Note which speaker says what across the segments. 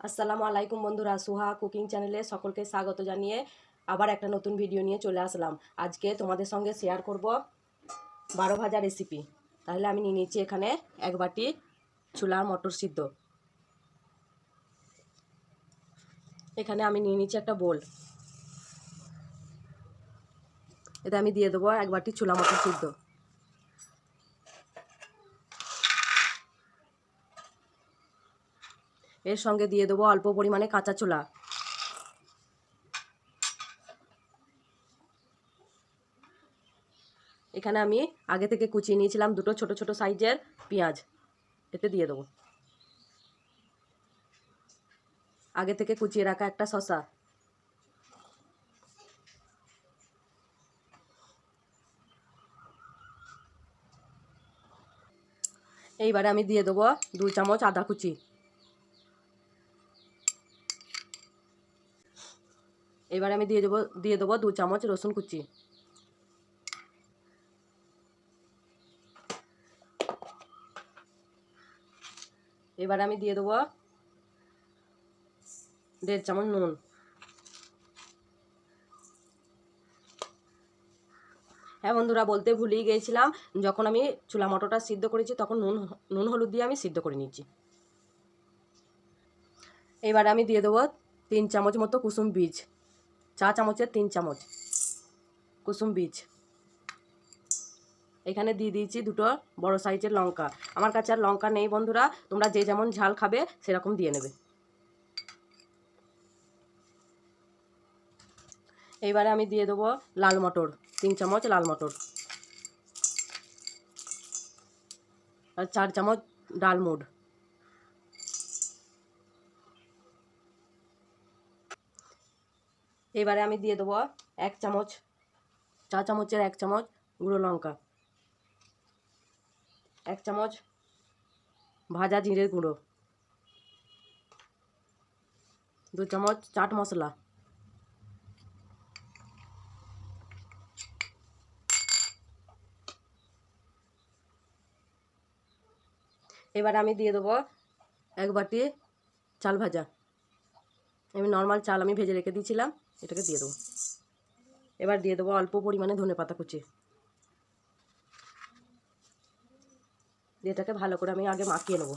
Speaker 1: আসসালামু আলাইকুম বন্ধুরা, সুহা কুকিং চ্যানেলে সকলকে স্বাগত জানিয়ে আবার একটা নতুন ভিডিও নিয়ে চলে আসলাম। আজকে তোমাদের সঙ্গে শেয়ার করব 12 ভাজা রেসিপি। তাহলে আমি নিয়ে নিচ্ছি এখানে এক বাটি ছোলা মটর সিদ্ধ। এখানে আমি নিয়ে নিচ্ছি একটা বোল, এতে আমি দিয়ে দেবো এক বাটি ছোলা মটর সিদ্ধ। এর সঙ্গে দিয়ে দেবো অল্প পরিমাণে কাঁচা ছোলা। এখানে আমি আগে থেকে কুচিয়ে নিয়েছিলাম দুটো ছোট ছোট সাইজের পেঁয়াজ, এতে দিয়ে দেবো। আগে থেকে কুচিয়ে রাখা একটা শসা, এইবারে আমি দিয়ে দেবো 2 চামচ আদা কুচি। এবারে আমি দিয়ে দেবো 2 চামচ রসুন কুচি। এবারে আমি দিয়ে দেবো 1.5 চামচ নুন। হ্যাঁ বন্ধুরা, বলতে ভুলেই গিয়েছিলাম, যখন আমি ছোলা মটরটা সিদ্ধ করেছি তখন নুন হলুদ দিয়ে আমি সিদ্ধ করে নিচ্ছি। এবারে আমি দিয়ে দেবো 3 চামচ মতো কুসুম বীজ, চা চামচের 3 চামচ কুসুম বীজ। এখানে দিয়ে দিয়েছি দুটো বড় সাইজের লঙ্কা। আমার কাছে আর লঙ্কা নেই বন্ধুরা, তোমরা যে যেমন ঝাল খাবে সেরকম দিয়ে নেবে। এইবারে আমি দিয়ে দেবো লাল মটর, 3 চামচ লাল মটর, আর 4 চামচ ডালমুড। এবারে আমি দিয়ে দেবো 1 চামচ, চা চামচের 1 চামচ গুঁড়ো লঙ্কা, 1 চামচ ভাজা জিরের গুঁড়ো, 2 চামচ চাট মশলা। এবার আমি দিয়ে দেবো 1 বাটি চাল ভাজা। আমি নর্মাল চাল আমি ভেজে রেখে দিয়েছিলাম, এটাকে দিয়ে দেবো। এবার দিয়ে দেবো অল্প পরিমাণে ধনেপাতা কুচি। এটাকে ভালো করে আমি আগে মাখিয়ে নেব।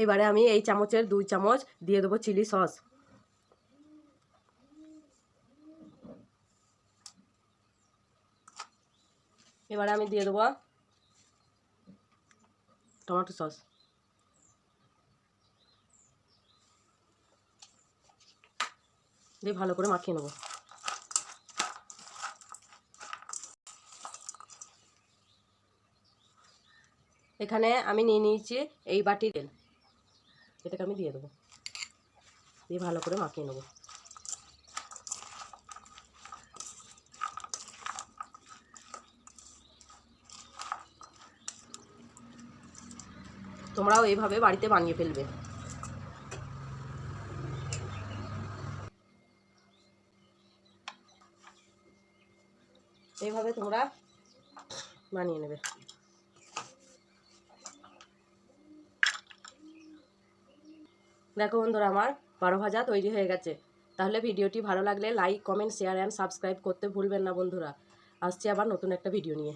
Speaker 1: এবারে আমি এই চামচের 2 চামচ দিয়ে দেবো চিলি সস। এবারে আমি দিয়ে দেবো টমেটো সস। দিয়ে ভালো করে মাখিয়ে নেব। এখানে আমি নিয়ে নিয়েছি এই বাটি তেল, এটাকে আমি দিয়ে দেবো। দিয়ে ভালো করে মাখিয়ে নেব। তোমরাও এইভাবে বাড়িতে বানিয়ে ফেলবে। এইভাবে তোমরা বানিয়ে নেবে। দেখো বন্ধুরা, আমার 12 ভাজা তৈরি হয়ে গেছে। তাহলে ভিডিওটি ভালো লাগলে like, comment, share and subscribe করতে ভুলবেন না বন্ধুরা। আসছি আবার নতুন একটা ভিডিও নিয়ে।